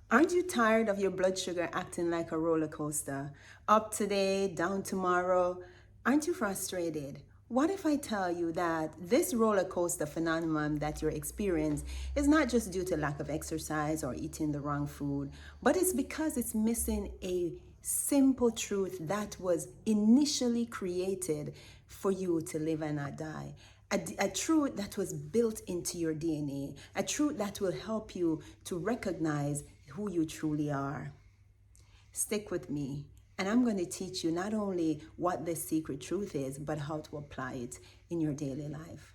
Aren't you tired of your blood sugar acting like a roller coaster? Up today, down tomorrow? Aren't you frustrated? What if I tell you that this roller coaster phenomenon that you're experiencing is not just due to lack of exercise or eating the wrong food, but it's because it's missing a simple truth that was initially created for you to live and not die? A truth that was built into your DNA, a truth that will help you to recognize who you truly are. Stick with me, and I'm going to teach you not only what this secret truth is, but how to apply it in your daily life.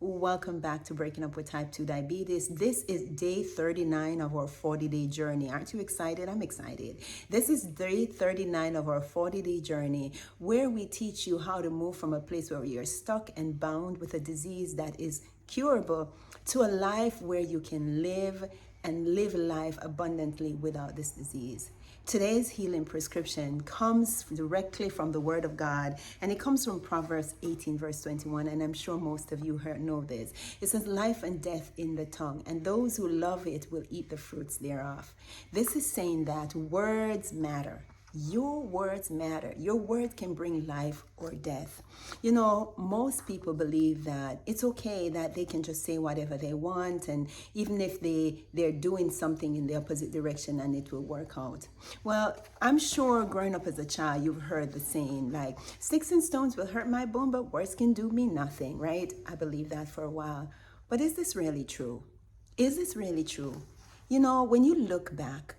Welcome back to Breaking Up with Type 2 Diabetes. This is day 39 of our 40-day journey. Aren't you excited? I'm excited. This is day 39 of our 40-day journey where we teach you how to move from a place where you're stuck and bound with a disease that is curable to a life where you can live and live life abundantly without this disease. Today's healing prescription comes directly from the Word of God, and it comes from Proverbs 18, verse 21, and I'm sure most of you know this. It says, life and death in the tongue, and those who love it will eat the fruits thereof. This is saying that words matter. Your words matter. Your words can bring life or death. You know, most people believe that it's okay that they can just say whatever they want, and even if they're doing something in the opposite direction and it will work out. Well, I'm sure growing up as a child, you've heard the saying like, sticks and stones will hurt my bone, but words can do me nothing, right? I believed that for a while. But is this really true? Is this really true? You know, when you look back,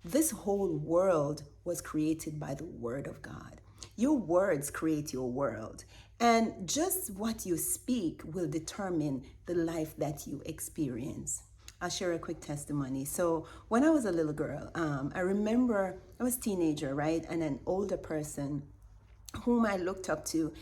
this whole world was created by the Word of God. Your words create your world. And just what you speak will determine the life that you experience. I'll share a quick testimony. So when I was a little girl, I remember I was a teenager, right? And an older person whom I looked up to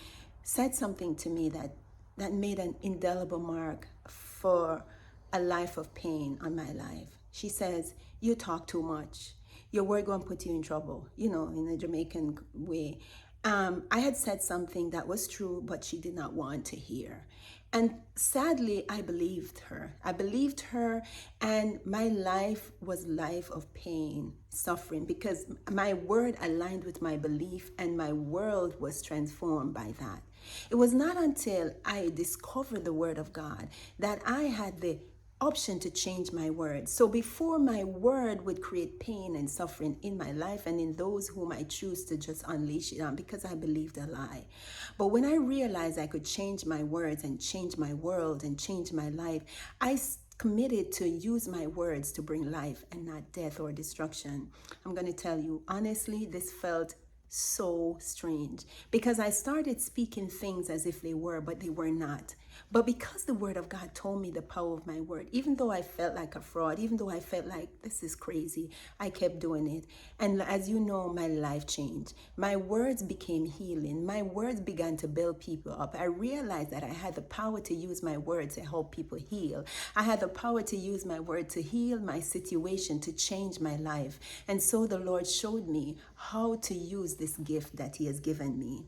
said something to me that made an indelible mark for a life of pain on my life. She says, you talk too much. Your word gonna put you in trouble, you know, in a Jamaican way. I had said something that was true, but she did not want to hear. And sadly, I believed her. I believed her, and my life was life of pain, suffering, because my word aligned with my belief, and my world was transformed by that. It was not until I discovered the Word of God that I had the option to change my word. So before, my word would create pain and suffering in my life and in those whom I choose to just unleash it on because I believed a lie. But when I realized I could change my words and change my world and change my life, I committed to use my words to bring life and not death or destruction. I'm going to tell you, honestly, this felt so strange because I started speaking things as if they were, but they were not. But because the Word of God told me the power of my word, even though I felt like a fraud, even though I felt like this is crazy, I kept doing it. And as you know, my life changed. My words became healing. My words began to build people up. I realized that I had the power to use my word to help people heal. I had the power to use my word to heal my situation, to change my life. And so the Lord showed me how to use this gift that He has given me.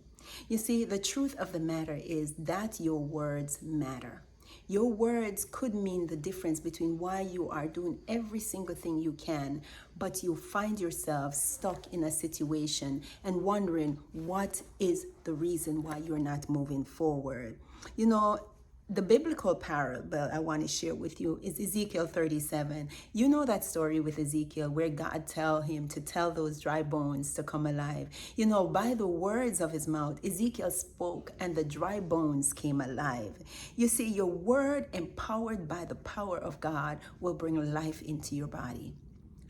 You see, the truth of the matter is that your words matter. Your words could mean the difference between why you are doing every single thing you can, but you find yourself stuck in a situation and wondering what is the reason why you're not moving forward. You know, the biblical parable I want to share with you is Ezekiel 37. You know that story with Ezekiel where God tell him to tell those dry bones to come alive. You know, by the words of his mouth, Ezekiel spoke and the dry bones came alive. You see, your word empowered by the power of God will bring life into your body.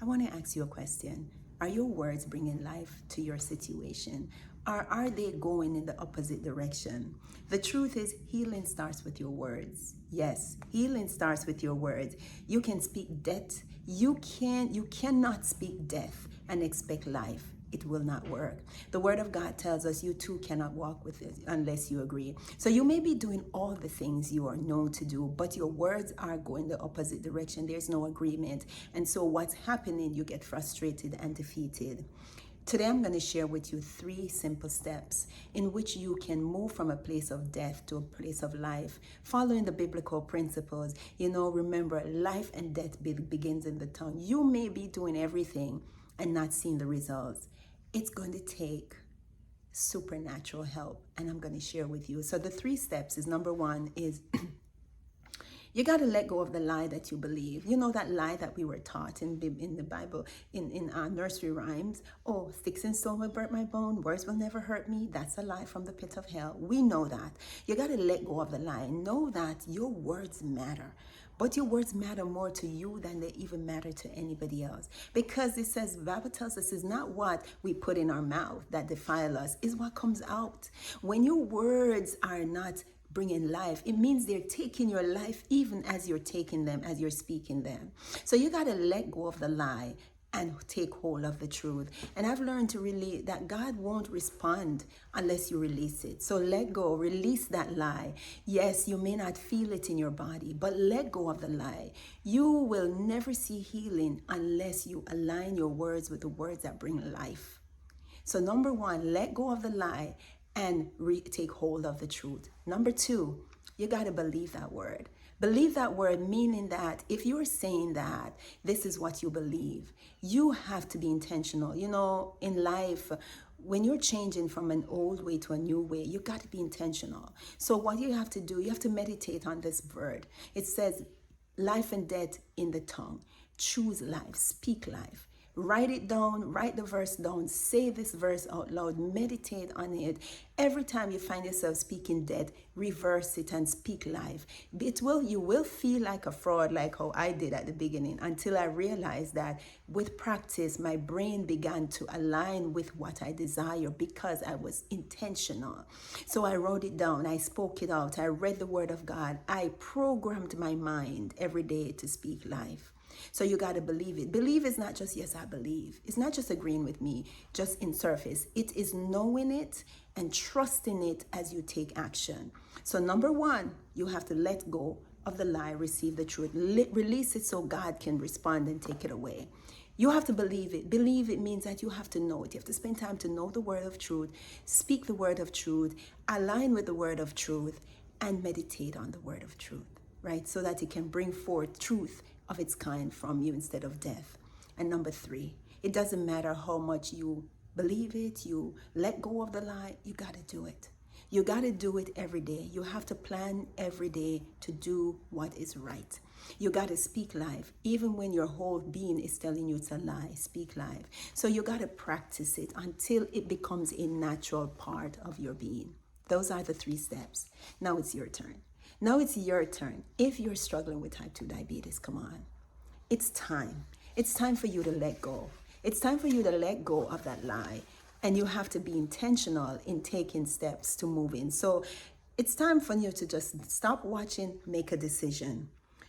I want to ask you a question. Are your words bringing life to your situation? Or are they going in the opposite direction? The truth is, healing starts with your words. Yes, healing starts with your words. You can speak death. You cannot speak death and expect life. It will not work. The Word of God tells us you too cannot walk with it unless you agree. So you may be doing all the things you are known to do, but your words are going the opposite direction. There's no agreement. And so what's happening, you get frustrated and defeated. Today, I'm going to share with you 3 simple steps in which you can move from a place of death to a place of life, following the biblical principles. Remember, life and death begins in the tongue. You may be doing everything and not seeing the results. It's going to take supernatural help, and I'm going to share with you. So the 3 steps is, number 1 is you got to let go of the lie that you believe. That lie that we were taught in the Bible, in nursery rhymes. Oh, sticks and stone will burn my bone. Words will never hurt me. That's a lie from the pit of hell. We know that. You got to let go of the lie. Know that your words matter. But your words matter more to you than they even matter to anybody else. Because it says, the Bible tells us, it's not what we put in our mouth that defile us, it's what comes out. When your words are not bringing life, it means they're taking your life even as you're taking them, as you're speaking them. So you got to let go of the lie and take hold of the truth. And I've learned to really that God won't respond unless you release it. So let go, release that lie. Yes, you may not feel it in your body, but let go of the lie. You will never see healing unless you align your words with the words that bring life. So number 1, let go of the lie and take hold of the truth. Number 2, you got to believe that word. Believe that word, meaning that if you're saying that this is what you believe, you have to be intentional. In life, when you're changing from an old way to a new way, you got to be intentional. So what you have to do, you have to meditate on this word. It says, life and death in the tongue. Choose life, speak life. Write it down, write the verse down, say this verse out loud, meditate on it. Every time you find yourself speaking death, reverse it and speak life. You will feel like a fraud, like how I did at the beginning, until I realized that with practice, my brain began to align with what I desire because I was intentional. So I wrote it down, I spoke it out, I read the word of God, I programmed my mind every day to speak life. So you got to believe it. Believe is not just, yes, I believe. It's not just agreeing with me, just in surface. It is knowing it and trusting it as you take action. So number 1, you have to let go of the lie, receive the truth, release it so God can respond and take it away. You have to believe it. Believe it means that you have to know it. You have to spend time to know the word of truth, speak the word of truth, align with the word of truth, and meditate on the word of truth, right? So that it can bring forth truth of its kind from you instead of death. And number 3, it doesn't matter how much you believe it, you let go of the lie, you got to do it. You got to do it every day. You have to plan every day to do what is right. You got to speak life, even when your whole being is telling you it's a lie. Speak life. So you got to practice it until it becomes a natural part of your being. Those are the 3 steps. Now it's your turn. Now it's your turn. If you're struggling with type 2 diabetes, come on. It's time. It's time for you to let go. It's time for you to let go of that lie. And you have to be intentional in taking steps to move in. So it's time for you to just stop watching, make a decision.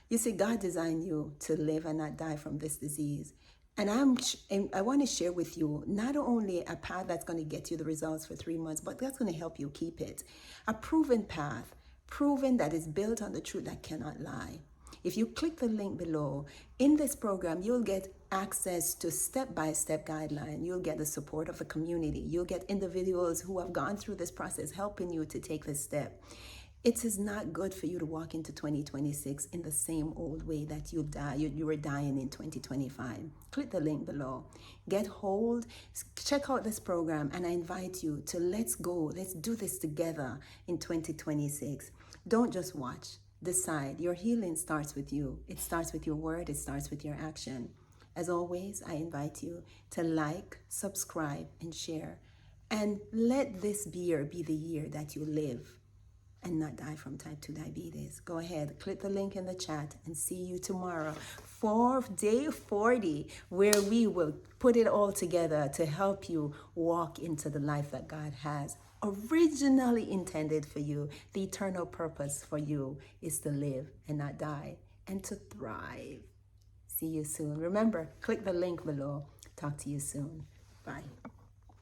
You see, God designed you to live and not die from this disease. And I want to share with you not only a path that's going to get you the results for 3 months, but that's going to help you keep it. A proven path, proven that is built on the truth that cannot lie. If you click the link below, in this program, you'll get access to step-by-step guideline. You'll get the support of the community. You'll get individuals who have gone through this process helping you to take this step. It is not good for you to walk into 2026 in the same old way that you were dying in 2025. Click the link below. Get hold, check out this program, and I invite you to let's go. Let's do this together in 2026. Don't just watch. Decide. Your healing starts with you. It starts with your word. It starts with your action. As always, I invite you to like, subscribe, and share. And let this year be the year that you live and not die from type 2 diabetes. Go ahead, click the link in the chat, and see you tomorrow for day 40, where we will put it all together to help you walk into the life that God has originally intended for you. The eternal purpose for you is to live and not die and to thrive. See you soon. Remember, click the link below. Talk to you soon. Bye.